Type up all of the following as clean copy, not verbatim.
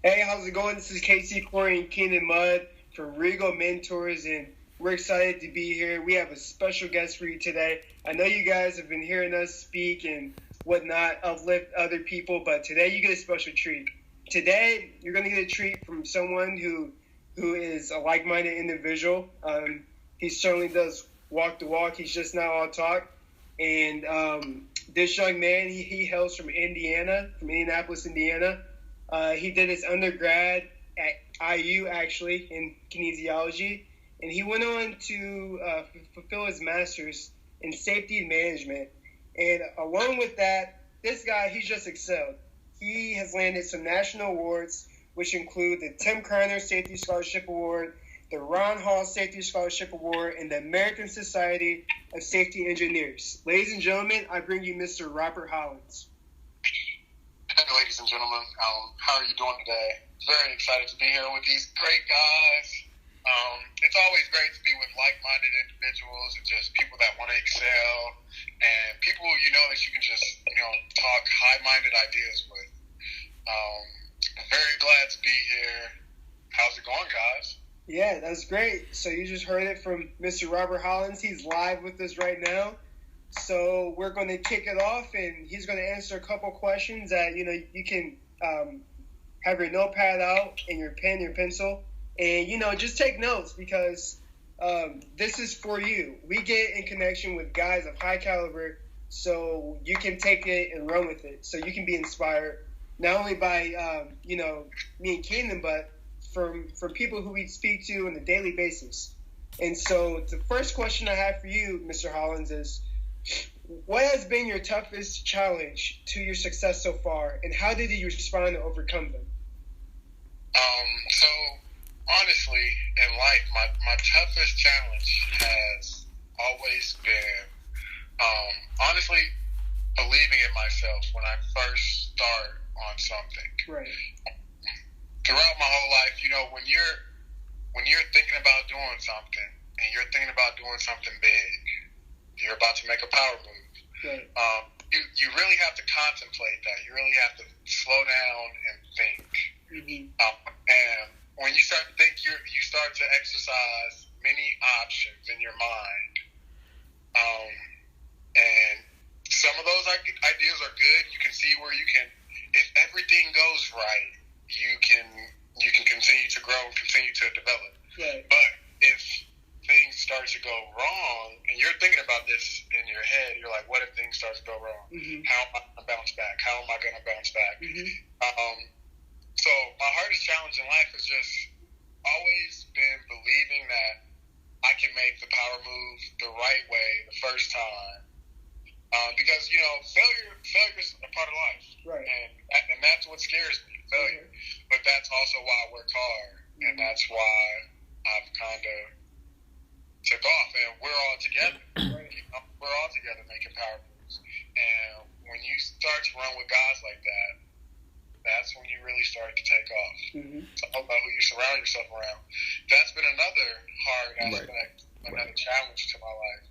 Hey, how's it going? This is Casey, Corey, and Keenan Mudd from Regal Mentorz, and we're excited to be here. We have a special guest for you today. I know you guys have been hearing us speak and whatnot, uplift other people, but today you get a special treat. Today, you're going to get a treat from someone who is a like-minded individual. He certainly does walk the walk. He's just not all talk. And this young man, he hails from Indiana, from Indianapolis, Indiana. He did his undergrad at IU, actually, in kinesiology, and he went on to fulfill his master's in safety management. And along with that, this guy, he's just excelled. He has landed some national awards, which include the Tim Kreiner Safety Scholarship Award, the Ron Hall Safety Scholarship Award, and the American Society of Safety Engineers. Ladies and gentlemen, I bring you Mr. Robert Hollins. Hey, ladies and gentlemen, how are you doing today? Very excited to be here with these great guys. It's always great to be with like-minded individuals and just people that want to excel and people that you can just talk high-minded ideas with. Very glad to be here. How's it going, guys? Yeah, that's great. So you just heard it from Mr. Robert Hollins. He's live with us right now. So we're going to kick it off, and he's going to answer a couple questions that, you can have your notepad out and your pen, your pencil, and, just take notes because this is for you. We get in connection with guys of high caliber, so you can take it and run with it. So you can be inspired, not only by, me and Keenan, but from people who we speak to on a daily basis. And so the first question I have for you, Mr. Hollins, is, what has been your toughest challenge to your success so far, and how did you respond to overcome them? So honestly, in life, my toughest challenge has always been, honestly, believing in myself when I first start on something. Right. Throughout my whole life, when you're thinking about doing something, and you're thinking about doing something big, you're about to make a power move. Right. You really have to contemplate that. You really have to slow down and think. Mm-hmm. And when you start to think, you start to exercise many options in your mind. And some of those ideas are good. You can see where you can, if everything goes right, you can continue to grow and continue to develop. Right. But if things start to go wrong, and you're thinking about this in your head, you're like, what if things start to go wrong? Mm-hmm. How am I going to bounce back? How am I going to bounce back? Mm-hmm. So my hardest challenge in life has just always been believing that I can make the power move the right way the first time. Because, failure is a part of life. Right. And that's what scares me, failure. Mm-hmm. But that's also why I work hard. Mm-hmm. And that's why I've kind of took off, and we're all together. Right? We're all together making power moves. And when you start to run with guys like that, that's when you really start to take off. Mm-hmm. It's all about who you surround yourself around. That's been another hard aspect, another challenge to my life.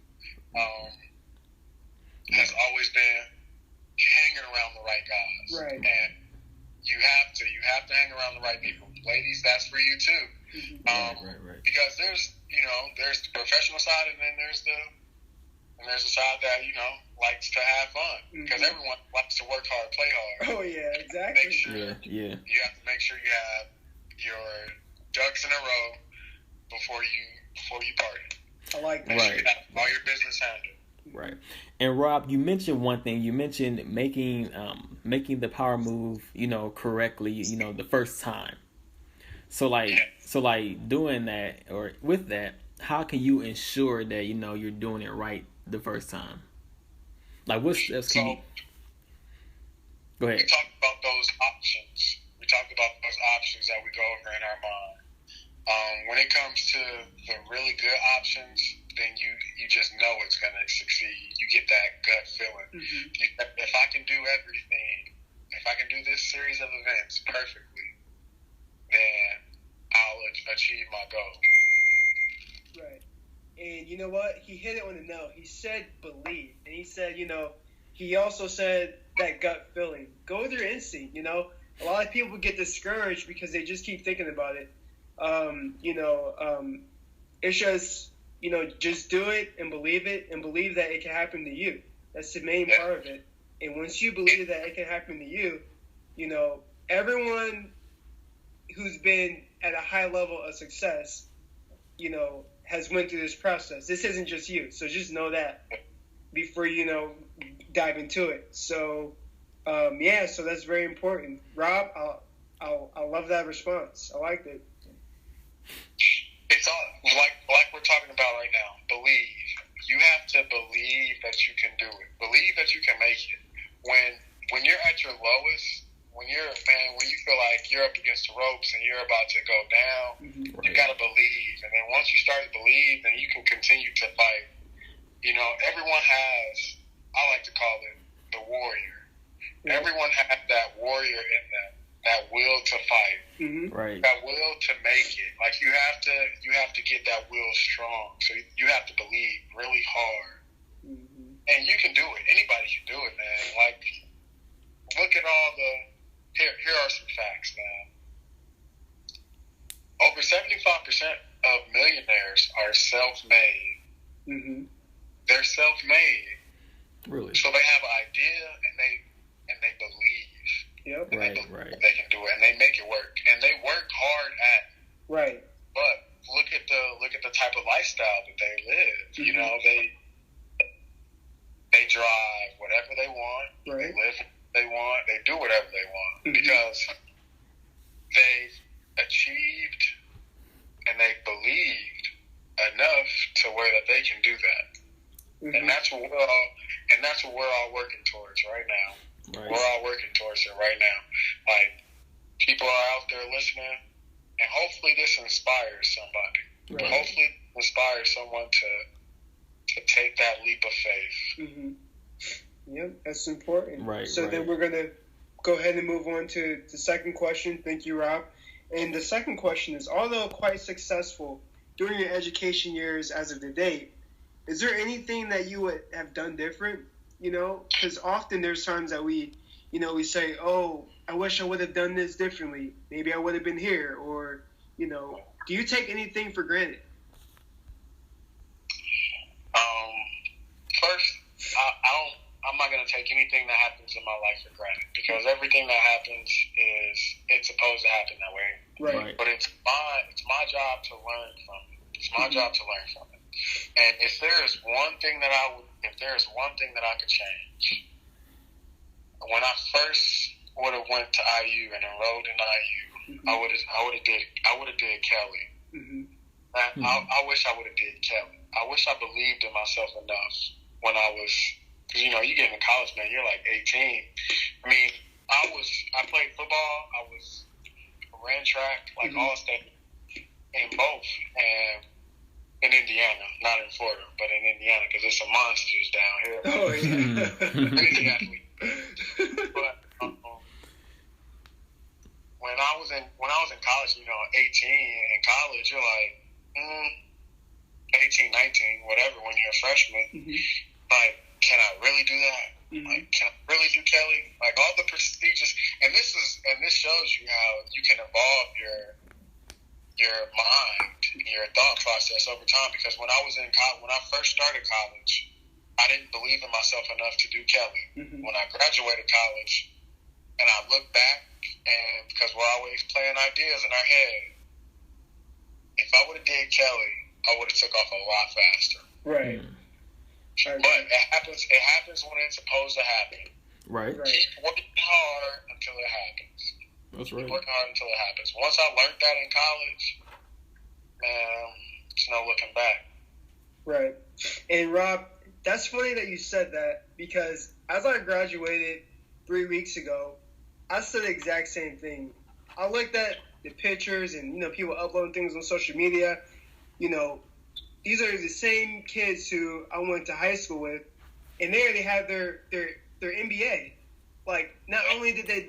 Has always been hanging around the right guys. Right. And you have to hang around the right people. Ladies, that's for you too. Mm-hmm. Right. Because there's the professional side, and then there's the side that likes to have fun. Mm-hmm. Because everyone likes to work hard, play hard. Oh yeah, exactly. You have to make sure you have your ducks in a row before you party. I like that. Make sure you have all your business handled. Right. And Rob, you mentioned one thing. You mentioned making the power move, correctly, the first time. So doing that, or with that, how can you ensure that you're doing it right the first time? Like, what's steps? Go ahead. We talked about those options. That we go over in our mind. When it comes to the really good options, then you just know it's going to succeed. You get that gut feeling. Mm-hmm. If I can do everything, if I can do this series of events perfectly, then I'll achieve my goal. Right. And you know what? He hit it on the nail. He said believe. And he said, he also said that gut feeling. Go with your instinct, a lot of people get discouraged because they just keep thinking about it. It's just, just do it and believe that it can happen to you. That's the main part of it. And once you believe that it can happen to you, everyone who's been at a high level of success, has went through this process. This isn't just you. So just know that before dive into it. So, so that's very important. Rob, I love that response. I liked it. It's all like we're talking about right now. Believe. You have to believe that you can do it. Believe that you can make it. When you're at your lowest, when you feel like you're up against the ropes and you're about to go down, you gotta believe. And then once you start to believe, then you can continue to fight. Everyone has, I like to call it the warrior. Yeah. Everyone has that warrior in them, that will to fight, that will to make it. Like you have to get that will strong. So you have to believe really hard, and you can do it. Anybody can do it, man. Like look at all the. Here are some facts, man. Over 75% of millionaires are self-made. They're self-made. Really? So they have an idea and they believe. Yep. And they can do it, and they make it work, and they work hard at it. Right. But look at the type of lifestyle that they live. They drive whatever they want. Right. They live they want, they do whatever they want because they've achieved and they believed enough to where that they can do that. And that's what we're all working towards right now. Right. We're all working towards it right now. Like people are out there listening, and hopefully this inspires somebody. Right. Hopefully it inspires someone to take that leap of faith. Yep, that's important. Right. So then we're going to go ahead and move on to the second question. Thank you, Rob. And the second question is, although quite successful during your education years as of the date, is there anything that you would have done different? Because often there's times that we say, oh, I wish I would have done this differently. Maybe I would have been here. Or, do you take anything for granted? First, I'm not going to take anything that happens in my life for granted because everything that happens it's supposed to happen that way. Right. But it's my job to learn from it. It's my job to learn from it. And if there is one thing that I could change, when I first would have went to IU and enrolled in IU, I would have did Kelly. I wish I would have did Kelly. I wish I believed in myself enough when I was. Because, you get into college, man, you're like 18. I mean, I played football, I ran track, all stuff in both, and in Indiana, not in Florida, but in Indiana, because there's some monsters down here. Oh, yeah. Crazy athlete. But when I was in college, 18 in college, you're like 18, 19, whatever, when you're a freshman, like, can I really do that? Like, can I really do Kelly? Like all the prestigious, and this shows you how you can evolve your mind, your thought process over time. Because when I first started college, I didn't believe in myself enough to do Kelly. When I graduated college, and I look back, and because we're always playing ideas in our head, if I would have did Kelly, I would have took off a lot faster. Right. But it happens when it's supposed to happen. Right. Keep working hard until it happens. That's right. Keep working hard until it happens. Once I learned that in college, it's no looking back. Right. And Rob, that's funny that you said that because as I graduated 3 weeks ago, I said the exact same thing. I looked at the pictures and people uploading things on social media. These are the same kids who I went to high school with, and they already had their MBA. Like, not only did they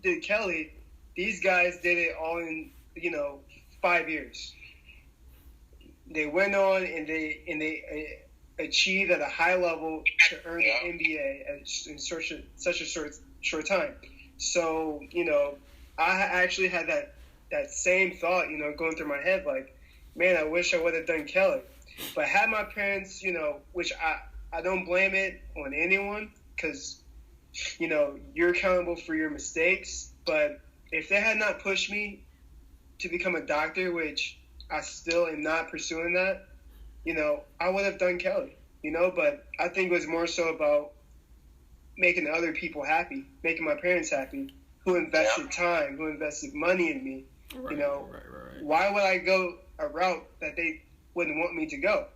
did Kelly, these guys did it all in 5 years. They went on and they achieved at a high level to earn an MBA in such a short time. So, I actually had that same thought, going through my head, like, man, I wish I would have done Kelly. But had my parents, which I don't blame it on anyone, because, you're accountable for your mistakes. But if they had not pushed me to become a doctor, which I still am not pursuing that, I would have done Kelly, But I think it was more so about making other people happy, making my parents happy, who invested time, who invested money in me. Right. Why would I go a route that they wouldn't want me to go?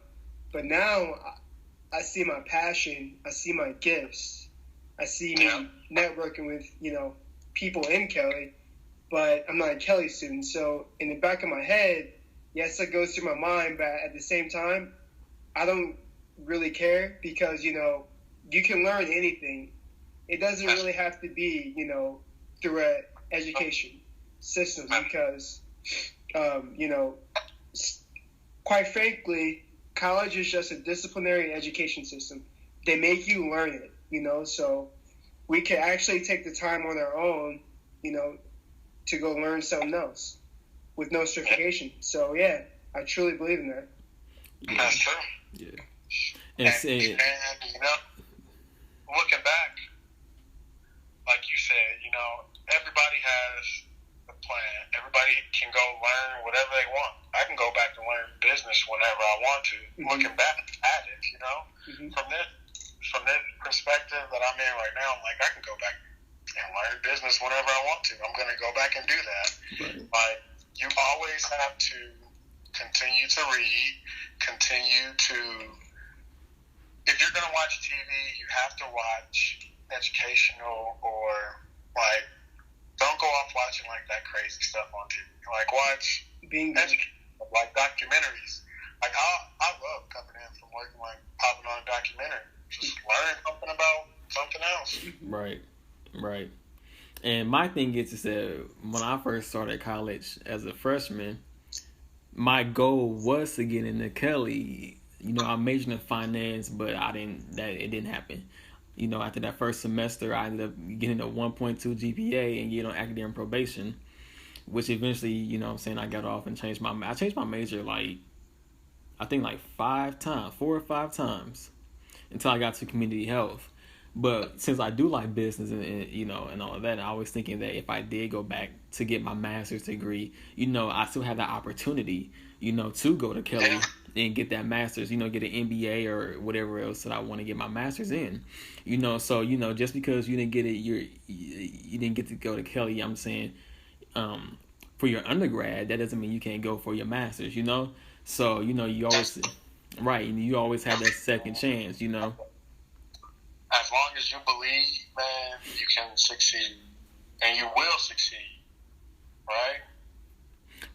But now I see my passion, I see my gifts, I see me networking with, people in Kelly, but I'm not a Kelly student. So in the back of my head, yes, it goes through my mind, but at the same time, I don't really care because, you can learn anything. It doesn't really have to be, through an education system because, quite frankly, college is just a disciplinary education system. They make you learn it, so we can actually take the time on our own, to go learn something else with no certification. So, yeah, I truly believe in that. That's true. Yeah. And looking back, like you said, everybody has a plan. Everybody can go learn whatever they want. I can go back and learn business whenever I want to. Mm-hmm. Looking back at it, from this perspective that I'm in right now, I'm like, I can go back and learn business whenever I want to. I'm going to go back and do that. Right. Like, you always have to continue to read, continue to... If you're going to watch TV, you have to watch educational or, don't go off watching, that crazy stuff on TV. Watch educational, documentaries. I love coming in from work and, popping on a documentary. Just learn something about something else. Right. And my thing is that when I first started college as a freshman, my goal was to get into Kelly. I majored in finance, but it didn't happen. After that first semester, I ended up getting a 1.2 GPA and get on academic probation, which eventually, I got off and changed my major, I think 4 or 5 times until I got to community health. But since I do like business and all of that, I was thinking that if I did go back to get my master's degree, I still have that opportunity, to go to Kelly and get that master's, get an MBA or whatever else that I want to get my master's in, So just because you didn't get it, you didn't get to go to Kelly. I'm saying, for your undergrad, that doesn't mean you can't go for your master's, So you always you always have that second chance, As long as you believe, man, you can succeed, and you will succeed, right?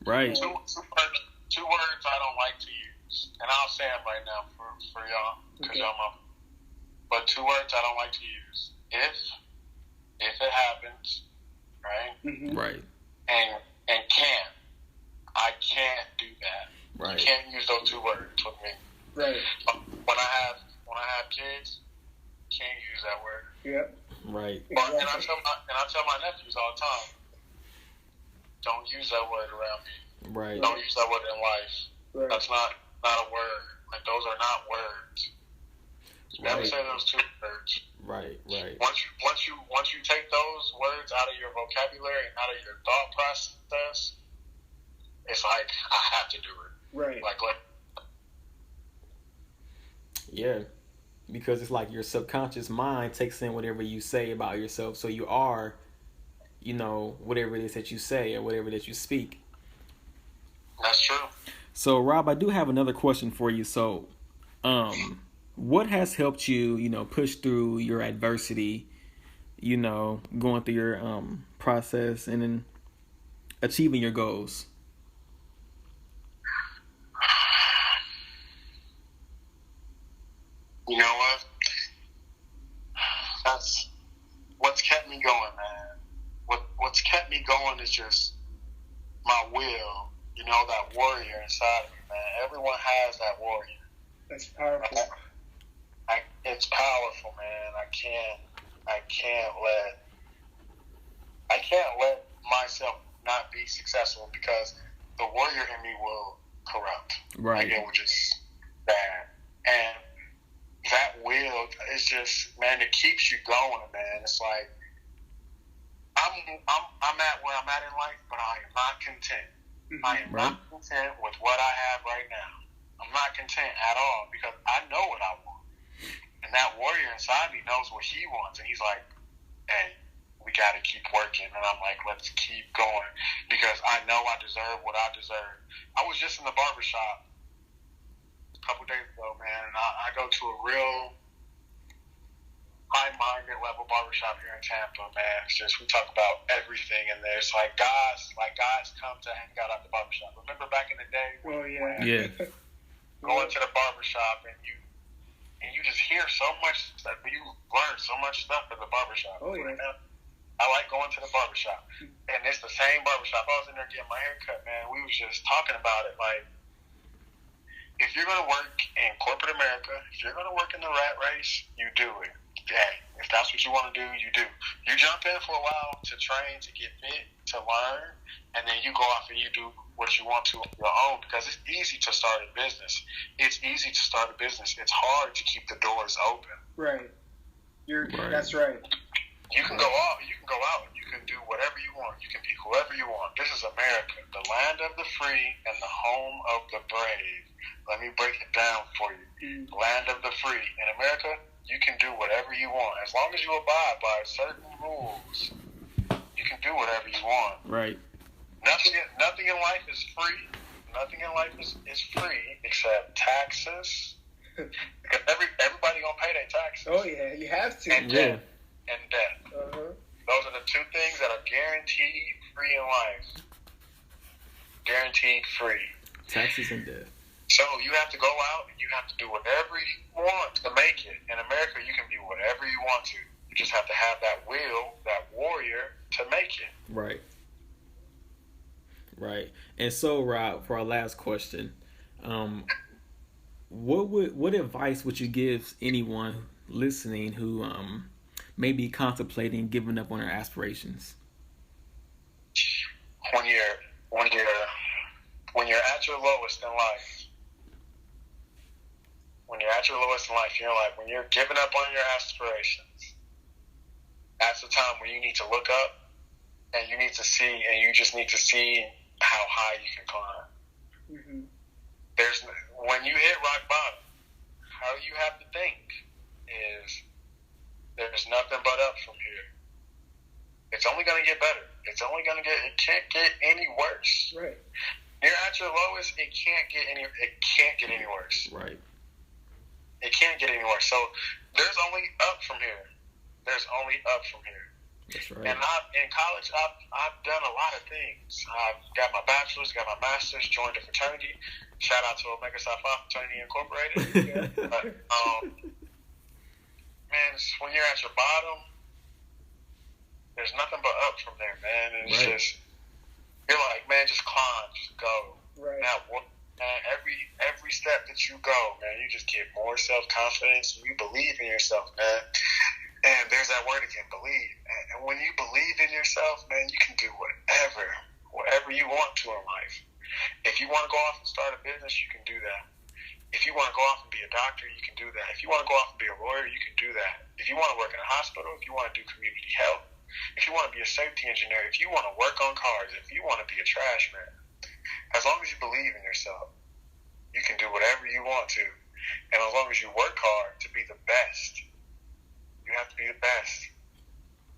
Right. Two words I don't like to use, and I'll say them right now for y'all, because y'all know. But 2 words I don't like to use: if it happens, right? Mm-hmm. Right. And can. I can't do that. Right. You can't use those 2 words with me. Right. When I have kids, can't use that word. Yep. Right. Exactly. And I tell my nephews all the time, don't use that word around me. Right. Don't use that word in life. Right. That's not a word. Those are not words. Never say those 2 words. Right. Once you take those words out of your vocabulary and out of your thought process, it's like I have to do it. Right. Yeah. Because it's like your subconscious mind takes in whatever you say about yourself. So you are, whatever it is that you say or whatever that you speak. That's true. So, Rob, I do have another question for you. So, what has helped you, push through your adversity, going through your process and then achieving your goals? You know what? That's what's kept me going, man. What's kept me going is just my will. That warrior inside of me, man. Everyone has that warrior. That's powerful. It's powerful, man. I can't let can't let myself not be successful because the warrior in me will corrupt. Right. Like, it will just bad. And that will is just, man, it keeps you going, man. It's like I'm at where I'm at in life, but I am not content. I am not content with what I have right now. I'm not content at all because I know what I want. And that warrior inside me knows what he wants. And he's like, hey, we got to keep working. And I'm like, let's keep going because I know I deserve what I deserve. I was just in the barbershop a couple days ago, man, and I go to a real high-minded level barbershop here in Tampa, man. It's just, we talk about everything in there. It's like guys come to hang out at the barbershop. Remember back in the day? Oh, yeah. Yeah. Going to the barbershop and you just hear so much stuff. You learn so much stuff at the barbershop. Oh, yeah. I like going to the barbershop. And it's the same barbershop. I was in there getting my hair cut, man. We was just talking about it. Like, if you're going to work in corporate America, if you're going to work in the rat race, you do it. Hey, if that's what you want to do, you do. You jump in for a while to train, to get fit, to learn, and then you go off and you do what you want to on your own because it's easy to start a business. It's easy to start a business. It's hard to keep the doors open. Right. That's right. You can go out and you can do whatever you want. You can be whoever you want. This is America, the land of the free and the home of the brave. Let me break it down for you. Land of the free. In America, you can do whatever you want. As long as you abide by certain rules, you can do whatever you want. Right. Nothing in life is free. Nothing in life is free except taxes. Because everybody gonna pay their taxes. Oh yeah, you have to. And debt. And debt. Uh-huh. Those are the two things that are guaranteed free in life. Guaranteed free. Taxes and debt. So you have to go out and you have to do whatever you want to make it. In America, you can be whatever you want to. You just have to have that will, that warrior, to make it. Right. Right. And so, Rob, for our last question, what advice would you give anyone listening who may be contemplating giving up on their aspirations? When you're at your lowest in life, when you're giving up on your aspirations, that's the time when you need to look up and you need to see, and you just need to see how high you can climb. Mm-hmm. When you hit rock bottom, how you have to think is there's nothing but up from here. It's only going to get better. It can't get any worse. Right. You're at your lowest, it can't get any worse. Right. It can't get any worse. So there's only up from here. That's right. And in college, I've done a lot of things. I've got my bachelor's, got my master's, joined a fraternity. Shout out to Omega Psi Phi Fraternity Incorporated. But, man, when you're at your bottom, there's nothing but up from there, man. And it's just, you're like, man, just climb, just go. Right. Now, man, every step that you go, man, you just get more self-confidence. You believe in yourself, man. And there's that word again, believe. And when you believe in yourself, man, you can do whatever you want to in life. If you want to go off and start a business, you can do that. If you want to go off and be a doctor, you can do that. If you want to go off and be a lawyer, you can do that. If you want to work in a hospital, if you want to do community health, if you want to be a safety engineer, if you want to work on cars, if you want to be a trash man, as long as you believe in yourself, you can do whatever you want to. And as long as you work hard to be the best, you have to be the best.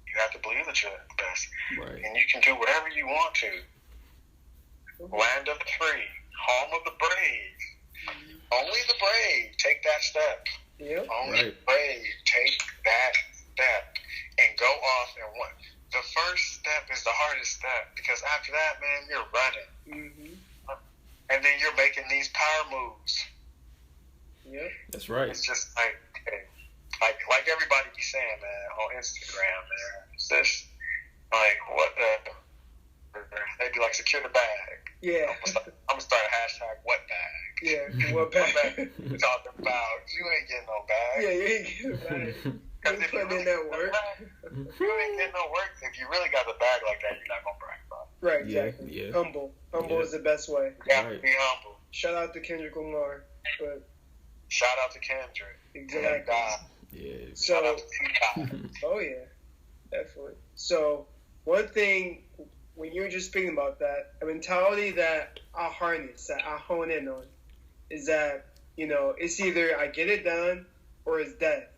You have to believe that you're the best. Right. And you can do whatever you want to. Land of the free, home of the brave. Only the brave take that step. Yep. Only the brave take that step and go off and what? The first step is the hardest step because after that, man, you're running. Mm-hmm. And then you're making these power moves. Yep. That's right. It's just like everybody be saying, man, on Instagram, man. It's just like, what the? They be like, secure the bag. Yeah. I'm gonna start a hashtag, what bag? Yeah, what bag? We're talking about, you ain't getting no bag. Yeah, you ain't getting a bag. Because if you really in that work. you ain't getting no work. If you really got the bag like that, Right, exactly. Yeah. Humble is the best way. You have to be humble. Shout out to Kendrick Lamar, but shout out to Kendrick. exactly. Yeah. So, shout out to Keenan. oh yeah, definitely. So one thing when you're just speaking about that, a mentality that I harness, that I hone in on, is that it's either I get it done or it's death.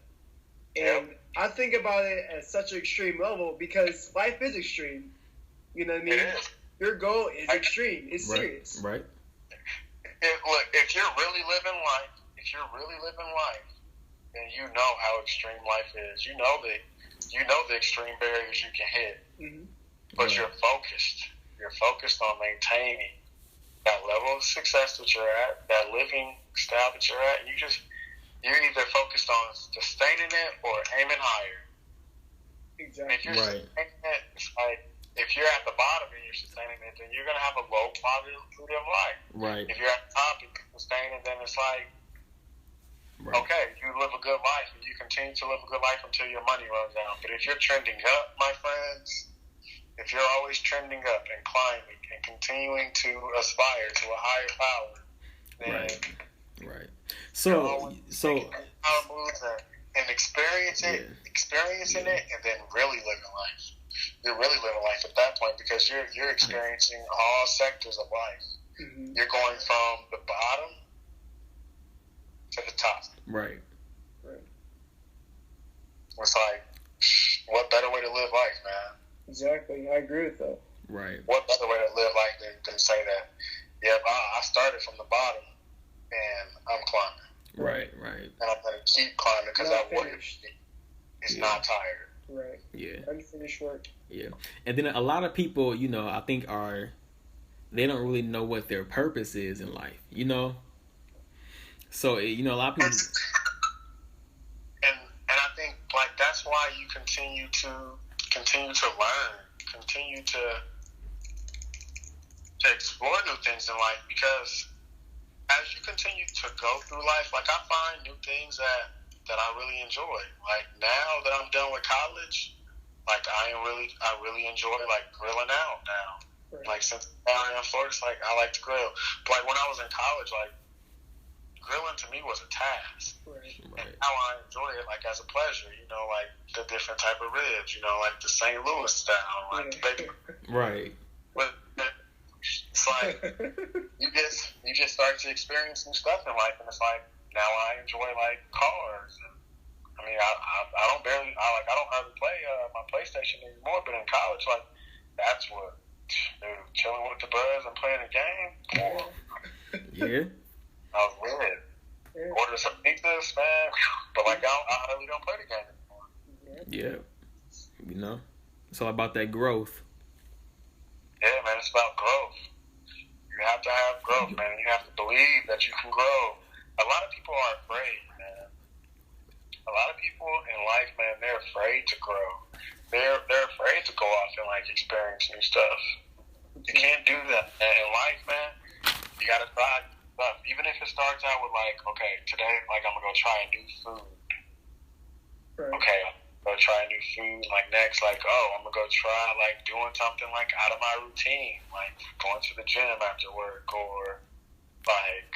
And I think about it at such an extreme level because life is extreme. You know what I mean? It is. Your goal is extreme. It's serious. Right. If you're really living life, then you know how extreme life is. You know the extreme barriers you can hit. Mm-hmm. But you're focused. You're focused on maintaining that level of success that you're at, that living style that you're at. You're either focused on sustaining it or aiming higher. Exactly. And if you're sustaining it, it's like if you're at the bottom and you're sustaining it, then you're gonna have a low quality of life. Right. If you're at the top and you're sustaining, then it's like okay, you live a good life and you continue to live a good life until your money runs out. But if you're trending up, my friends, if you're always trending up and climbing and continuing to aspire to a higher power, then right. So power moves and experiencing it, and then really living life. You're really living life at that point because you're experiencing all sectors of life. Mm-hmm. You're going from the bottom to the top. Right. It's like, what better way to live life, man? Exactly. I agree with that. Right. What better way to live life than say that, I started from the bottom and I'm climbing. Right. And I'm going to keep climbing because that work is not tired. Right. Yeah. Unfinished work. Yeah. And then a lot of people, I think they don't really know what their purpose is in life, So, a lot of people... And I think, like, that's why you continue to learn, continue to explore new things in life, because as you continue to go through life, like, I find new things that I really enjoy. Like, now that I'm done with college, like, I really enjoy, like, grilling out now. Right. Like, since down in Florida, it's like, I like to grill. But, like, when I was in college, like, grilling to me was a task. Right. And now I enjoy it, like, as a pleasure, like the different type of ribs, like the St. Louis style, like the baby. Right. But it's like, you just start to experience new stuff in life, and it's like, now I enjoy, like, cars. And, I mean, I don't hardly play my PlayStation anymore, but in college, like, that's what, dude, chilling with the bros and playing a game. Yeah. I was with. Order some pizzas, man. But like, I really don't play the game anymore. Yeah. It's all about that growth. Yeah, man, it's about growth. You have to have growth, man. You have to believe that you can grow. A lot of people are afraid, man. A lot of people in life, man, they're afraid to grow. They're afraid to go off and, like, experience new stuff. You can't do that. And in life, man, you gotta try stuff. Even if it starts out with, like, okay, today, like, I'm gonna go try a new food. Right. Okay, I'm gonna go try a new food. Like, next, like, I'm gonna go try, like, doing something, like, out of my routine. Like, going to the gym after work, or, like,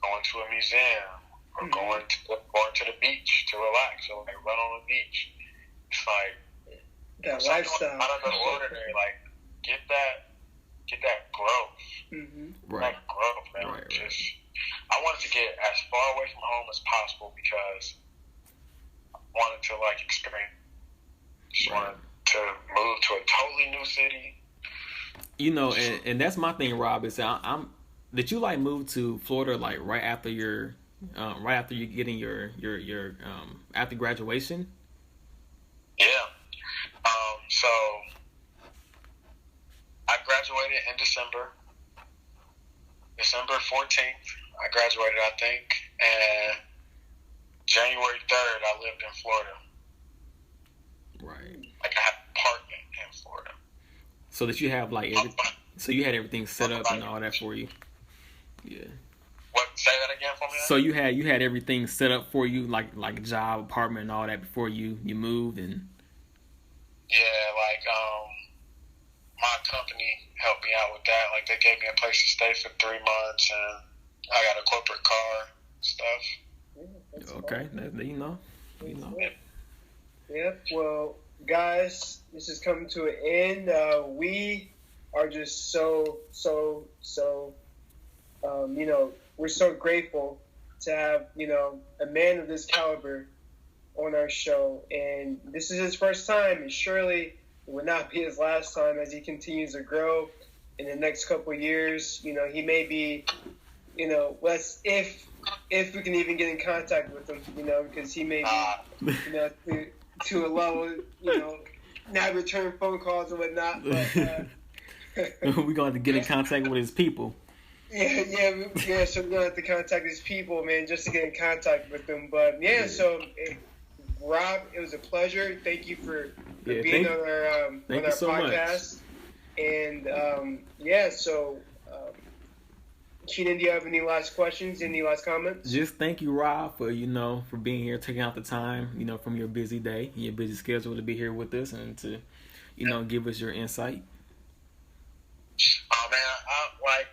going to a museum, or going to the beach to relax, or, like, run on the beach. It's like, that lifestyle. Out of the ordinary, like, get that growth. Mm-hmm. Right. That growth, man. Right. I wanted to get as far away from home as possible because I wanted to, like, experience. Just wanted to move to a totally new city. And that's my thing, Rob, is did you, like, move to Florida, like, right after you getting your after graduation? Yeah. So I graduated in December 14th. I graduated, I think, and January 3rd, I lived in Florida. Right. Like, I had an apartment in Florida. So that you have, like, so you had everything set up and all that for you. Yeah. What? Say that again for me. So you had everything set up for you, like a job, apartment, and all that before you moved, and. Yeah, like, my company helped me out with that. Like, they gave me a place to stay for 3 months, and I got a corporate car stuff. Okay, you know. Yep. Well, guys, this is coming to an end. We are just so we're so grateful to have, a man of this caliber on our show. And this is his first time, and surely it will not be his last time as he continues to grow in the next couple of years. He may be, let's if we can even get in contact with him, because he may be, to a level, not return phone calls and whatnot. But, we're going to have to get in contact with his people. Yeah. So we're gonna have to contact his people, man, just to get in contact with them. But so Rob, it was a pleasure. Thank you for being on our podcast. And Keenan, do you have any last questions? Any last comments? Just thank you, Rob, for for being here, taking out the time, from your busy day, your busy schedule to be here with us and to, give us your insight. Oh man,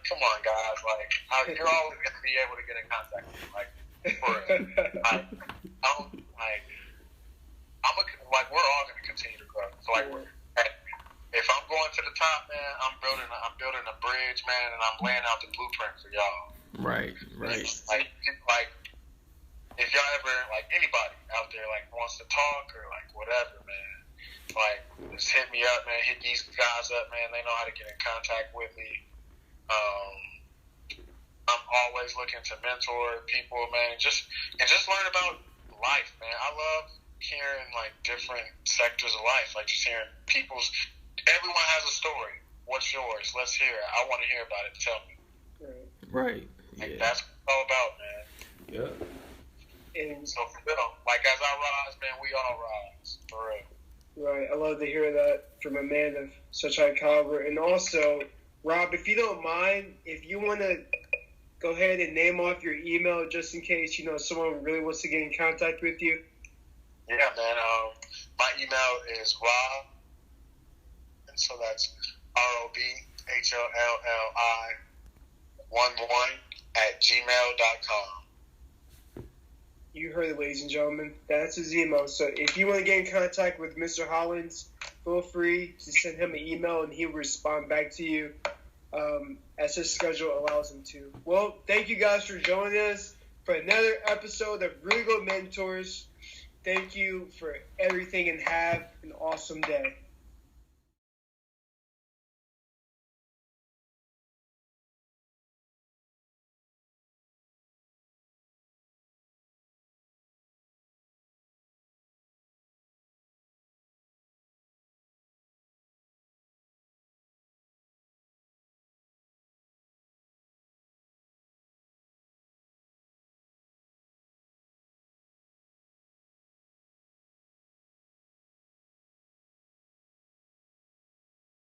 come on, guys! You're always gonna be able to get in contact with me. We're all gonna continue to grow. So if I'm going to the top, man, I'm building a bridge, man, and I'm laying out the blueprint for y'all. Right. If y'all ever anybody out there wants to talk or whatever, man. Just hit me up, man. Hit these guys up, man. They know how to get in contact with me. I'm always looking to mentor people, man. Just learn about life, man. I love hearing different sectors of life. Just hearing people's. Everyone has a story. What's yours? Let's hear it. I want to hear about it. Tell me. Right. Yeah. That's what it's all about, man. Yeah. And so for real, as I rise, man, we all rise. For real. Right, I love to hear that from a man of such high caliber. And also, Rob, if you don't mind, if you want to go ahead and name off your email just in case, someone really wants to get in contact with you. Yeah, man. My email is Rob, and so that's ROBHOLLI11@gmail.com. You heard it, ladies and gentlemen. That's his email. So if you want to get in contact with Mr. Hollins, feel free to send him an email, and he'll respond back to you as his schedule allows him to. Well, thank you guys for joining us for another episode of Regal Mentorz. Thank you for everything, and have an awesome day.